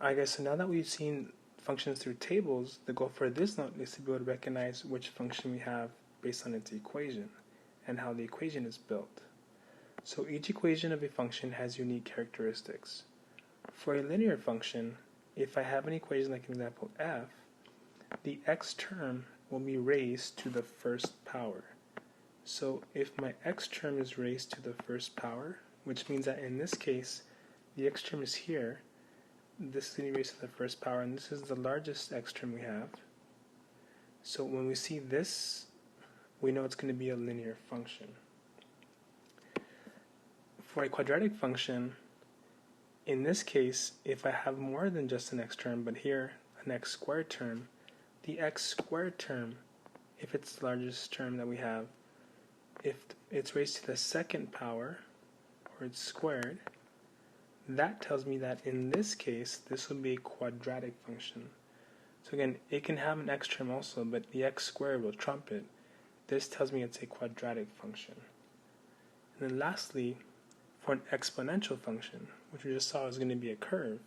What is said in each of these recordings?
Alright guys, so now that we've seen functions through tables, the goal for this note is to be able to recognize which function we have based on its equation and how the equation is built. So each equation of a function has unique characteristics. For a linear function, if I have an equation like example f, the x term will be raised to the first power. So if my x term is raised to the first power, which means that in this case, the x term is here, this is going to be raised to the first power, and this is the largest x term we have. So when we see this, we know it's going to be a linear function. For a quadratic function, in this case, if I have more than just an x term, but here an x squared term, the x squared term, if it's the largest term that we have, if it's raised to the second power, or it's squared, that tells me that in this case, this will be a quadratic function. So again, it can have an x term also, but the x squared will trump it. This tells me it's a quadratic function. And then lastly, for an exponential function, which we just saw is going to be a curve,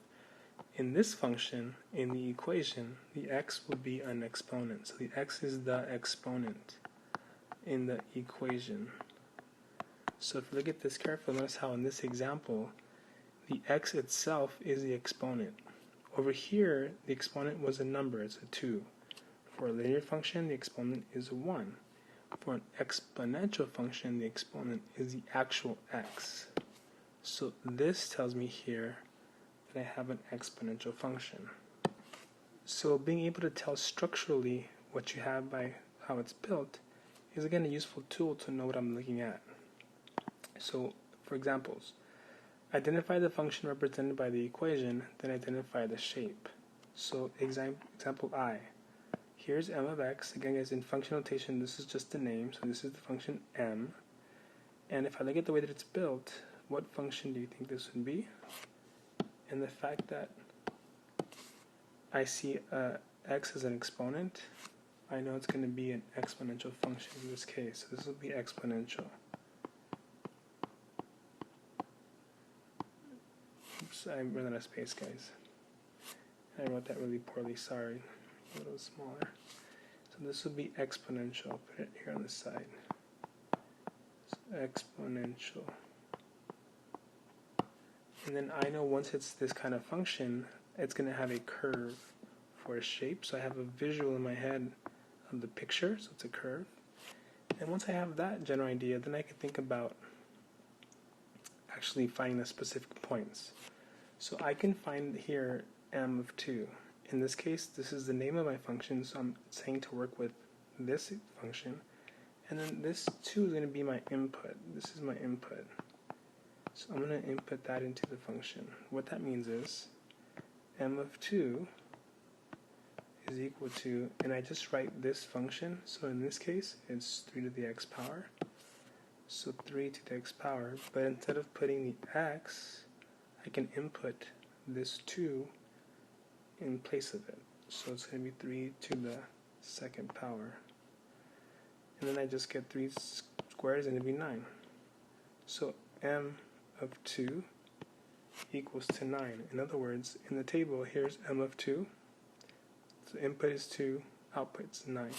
in this function, in the equation, the x will be an exponent. So the x is the exponent in the equation. So if you look at this carefully, notice how in this example, the x itself is the exponent. Over here, the exponent was a number, it's a 2. For a linear function, the exponent is a 1. For an exponential function, the exponent is the actual x. So this tells me here that I have an exponential function. So being able to tell structurally what you have by how it's built is again a useful tool to know what I'm looking at. So for examples, identify the function represented by the equation, then identify the shape. So example I. Here's m of x. Again, guys, in function notation, this is just the name, so this is the function m. And if I look at the way that it's built, what function do you think this would be? And the fact that I see x as an exponent, I know it's going to be an exponential function in this case. So this will be exponential. Oops, I ran out of space, guys. I wrote that really poorly, sorry. A little smaller. So this will be exponential. I'll put it here on the side. So exponential. And then I know once it's this kind of function, it's going to have a curve for a shape. So I have a visual in my head of the picture, so it's a curve. And once I have that general idea, then I can think about actually finding the specific points. So I can find here m of 2. In this case, this is the name of my function, so I'm saying to work with this function. And then this 2 is going to be my input. This is my input. So I'm going to input that into the function. What that means is m of 2 is equal to, and I just write this function, so in this case it's 3 to the x power. So 3 to the x power, but instead of putting the x, I can input this 2 in place of it. So it's going to be 3 to the second power. And then I just get 3 squared is going to be 9. So m of 2 equals to 9. In other words, in the table, here's m of 2. So input is 2, output's 9.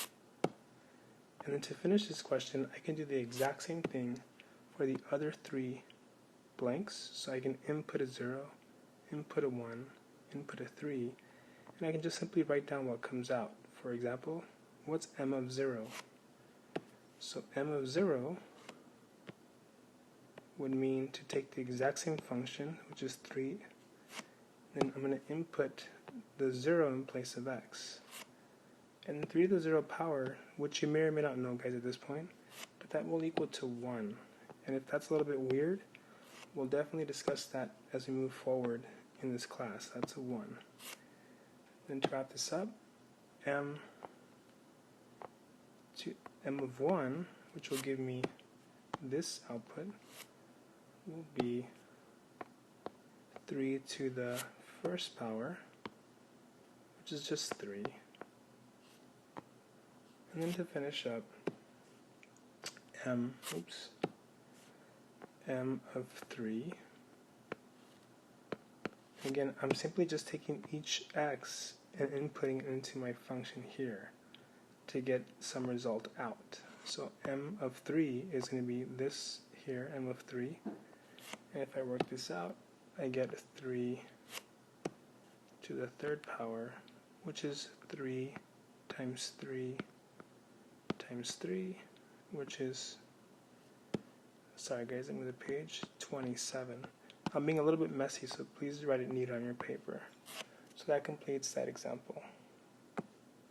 And then to finish this question, I can do the exact same thing for the other 3 blanks. So I can input a 0, input a 1, input a 3, and I can just simply write down what comes out. For example, what's m of 0? So m of 0 would mean to take the exact same function, which is 3, then I'm going to input the 0 in place of x. And 3 to the 0 power, which you may or may not know, guys, at this point, but that will equal to 1. And if that's a little bit weird, we'll definitely discuss that as we move forward in this class. That's a 1. Then to wrap this up, m of 1, which will give me this output, will be 3 to the first power, which is just 3. And then to finish up, m of 3 Again, I'm simply just taking each x and inputting it into my function here to get some result out. So m of 3 is going to be this here, m of 3. And if I work this out, I get 3 to the third power, which is 3 times 3 times 3, which is, sorry guys, I'm on the page, 27. I'm being a little bit messy, so please write it neat on your paper. So that completes that example.